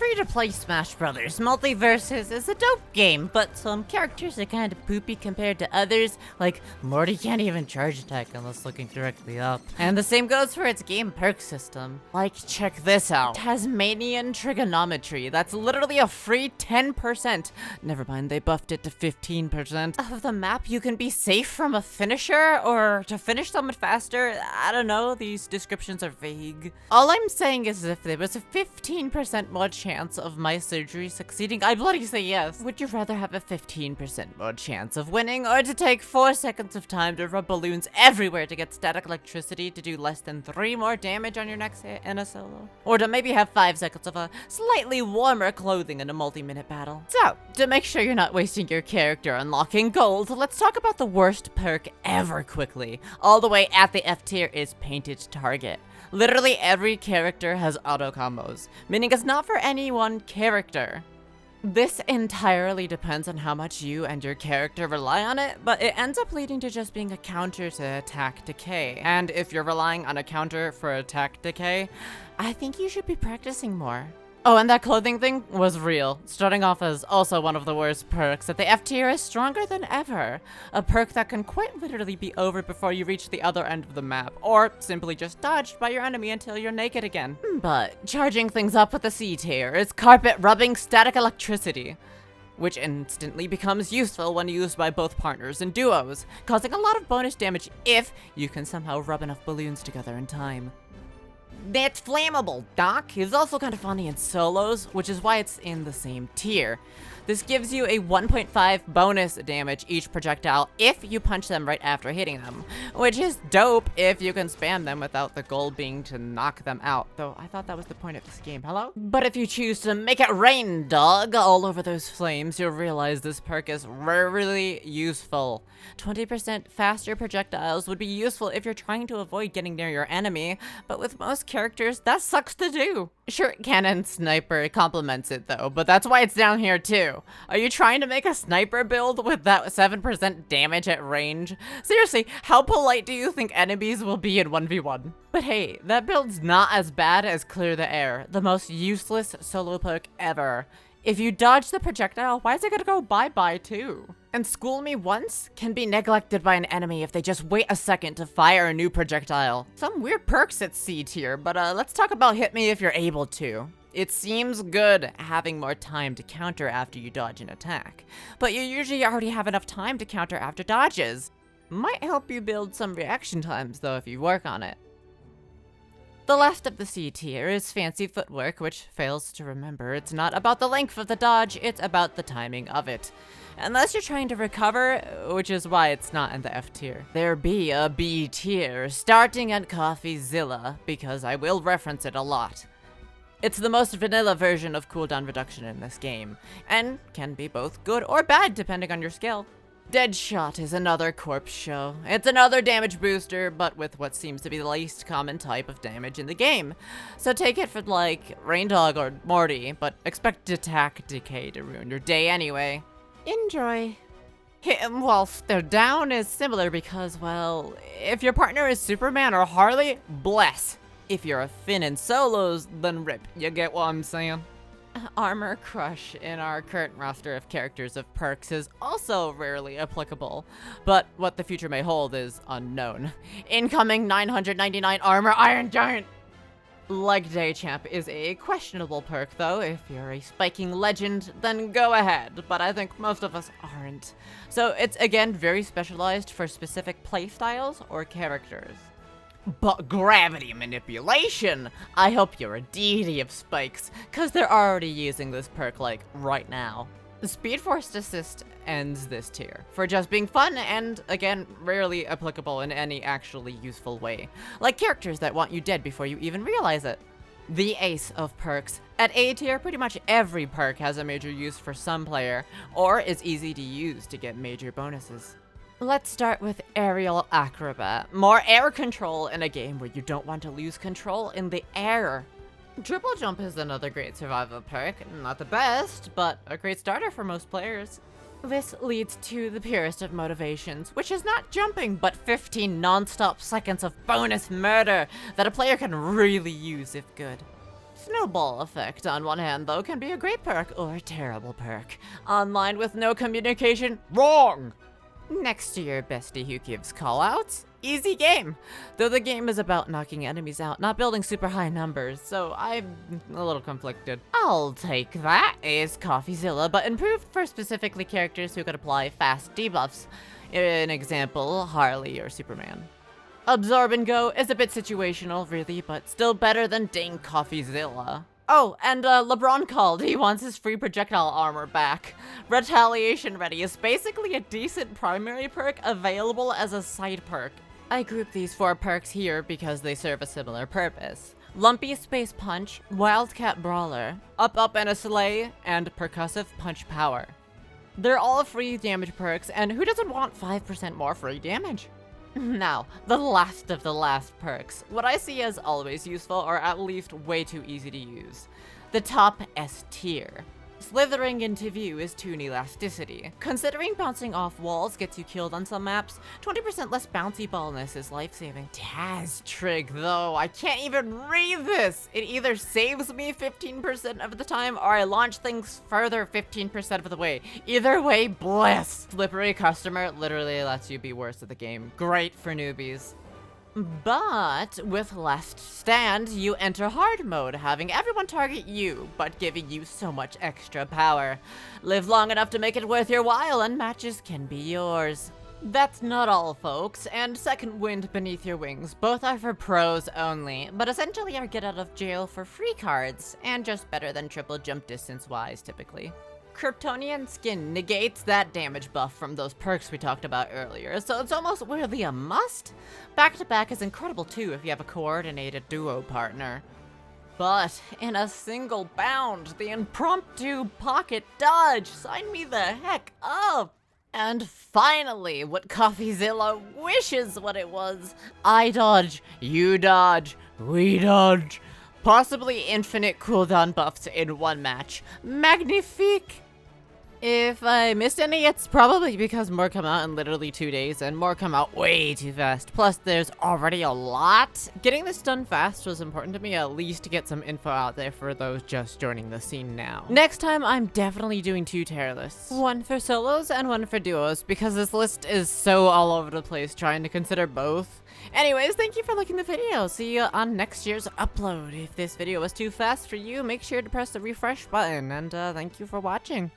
free to play Smash Brothers. Multiversus is a dope game, but some characters are kind of poopy compared to others. Like, Morty can't even charge attack unless looking directly up. And the same goes for its game perk system. Like, check this out. Tasmanian trigonometry. That's literally a free 10%. Never mind, they buffed it to 15%. Of the map, you can be safe from a finisher, or to finish someone faster. I don't know, these descriptions are vague. All I'm saying is if there was a 15% more chance of my surgery succeeding, I'd bloody say yes. Would you rather have a 15% more chance of winning, or to take 4 seconds of time to rub balloons everywhere to get static electricity to do less than 3 more damage on your next hit in a solo? Or to maybe have 5 seconds of a slightly warmer clothing in a multi-minute battle? So, to make sure you're not wasting your character unlocking gold, let's talk about the worst perk ever quickly. All the way at the F tier is Painted Target. Literally every character has auto combos, meaning it's not for any one character. This entirely depends on how much you and your character rely on it, but it ends up leading to just being a counter to attack decay. And if you're relying on a counter for attack decay, I think you should be practicing more. Oh, and that clothing thing was real. Starting off as also one of the worst perks, at the F tier is stronger than ever. A perk that can quite literally be over before you reach the other end of the map, or simply just dodged by your enemy until you're naked again. But charging things up with the C tier is carpet rubbing static electricity, which instantly becomes useful when used by both partners and duos, causing a lot of bonus damage if you can somehow rub enough balloons together in time. That's flammable, Doc. It's also kind of funny in solos, which is why it's in the same tier. This gives you a 1.5 bonus damage each projectile if you punch them right after hitting them, which is dope if you can spam them without the goal being to knock them out, though I thought that was the point of this game. Hello? But if you choose to make it Reindog all over those flames, you'll realize this perk is rarely useful. 20% faster projectiles would be useful if you're trying to avoid getting near your enemy, but with most characters, that sucks to do. Sure, Cannon Sniper complements it though, but that's why it's down here too. Are you trying to make a sniper build with that 7% damage at range? Seriously, how polite do you think enemies will be in 1v1? But hey, that build's not as bad as Clear the Air, the most useless solo perk ever. If you dodge the projectile, why is it gonna go bye-bye too? And School Me Once can be neglected by an enemy if they just wait a second to fire a new projectile. Some weird perks at C tier, but let's talk about Hit Me If You're Able to. It seems good having more time to counter after you dodge an attack, but you usually already have enough time to counter after dodges. Might help you build some reaction times though if you work on it. The last of the C tier is Fancy Footwork, which fails to remember it's not about the length of the dodge, it's about the timing of it. Unless you're trying to recover, which is why it's not in the F tier. There be a B tier, starting at CoffeeZilla, because I will reference it a lot. It's the most vanilla version of cooldown reduction in this game, and can be both good or bad depending on your skill. Deadshot is another corpse show. It's another damage booster, but with what seems to be the least common type of damage in the game. So take it from like Reindog or Morty, but expect attack decay to ruin your day anyway. Enjoy. Hit 'em whilst they're down is similar because, well, if your partner is Superman or Harley, bless. If you're a Finn in solos, then rip. You get what I'm saying? Armor Crush in our current roster of characters of perks is also rarely applicable, but what the future may hold is unknown. Incoming 999 Armor Iron Giant! Leg Day Champ is a questionable perk though. If you're a spiking legend, then go ahead, but I think most of us aren't. So it's again very specialized for specific playstyles or characters. But gravity manipulation! I hope you're a deity of spikes, cause they're already using this perk like right now. The Speed Force Assist ends this tier, for just being fun and, again, rarely applicable in any actually useful way. Like characters that want you dead before you even realize it. The ace of perks. At A tier, pretty much every perk has a major use for some player, or is easy to use to get major bonuses. Let's start with Aerial Acrobat. More air control in a game where you don't want to lose control in the air. Triple Jump is another great survival perk. Not the best, but a great starter for most players. This leads to the purest of motivations, which is not jumping, but 15 non-stop seconds of bonus murder that a player can really use if good. snowball effect on one hand, though, can be a great perk or a terrible perk. Online with no communication, wrong! Next to your bestie who gives callouts, easy game. Though the game is about knocking enemies out, not building super high numbers, so I'm a little conflicted. I'll take that as CoffeeZilla, but improved for specifically characters who could apply fast debuffs. An example, Harley or Superman. Absorb and Go is a bit situational, really, but still better than dang CoffeeZilla. Oh, and LeBron called. He wants his free projectile armor back. Retaliation Ready is basically a decent primary perk available as a side perk. I group these 4 perks here because they serve a similar purpose. Lumpy Space Punch, Wildcat Brawler, Up and a Sleigh, and Percussive Punch Power. They're all free damage perks, and who doesn't want 5% more free damage? Now, the last of the last perks. What I see as always useful, or at least way too easy to use. The top S tier. Slithering into view is Toon Elasticity. Considering bouncing off walls gets you killed on some maps, 20% less bouncy ballness is life-saving. Taz Trig, though, I can't even read this! It either saves me 15% of the time, or I launch things further 15% of the way. Either way, bliss! Slippery Customer literally lets you be worse at the game. Great for newbies. But with Last Stand, you enter hard mode, having everyone target you, but giving you so much extra power. Live long enough to make it worth your while, and matches can be yours. That's not all, folks, and Second Wind Beneath Your Wings. Both are for pros only, but essentially are get out of jail for free cards, and just better than triple jump distance-wise, typically. Kryptonian Skin negates that damage buff from those perks we talked about earlier, so it's almost weirdly a must. Back-to-back is incredible too if you have a coordinated duo partner. But in a single bound, the impromptu pocket dodge, sign me the heck up! And finally, what CoffeeZilla wishes what it was. I dodge, you dodge, we dodge. Possibly infinite cooldown buffs in one match. Magnifique! If I missed any, it's probably because more come out in literally 2 days, and more come out way too fast. Plus, there's already a lot. Getting this done fast was important to me, at least to get some info out there for those just joining the scene now. Next time, I'm definitely doing 2 tier lists. One for solos and one for duos, because this list is so all over the place trying to consider both. Anyways, thank you for liking the video. See you on next year's upload. If this video was too fast for you, make sure to press the refresh button, and thank you for watching.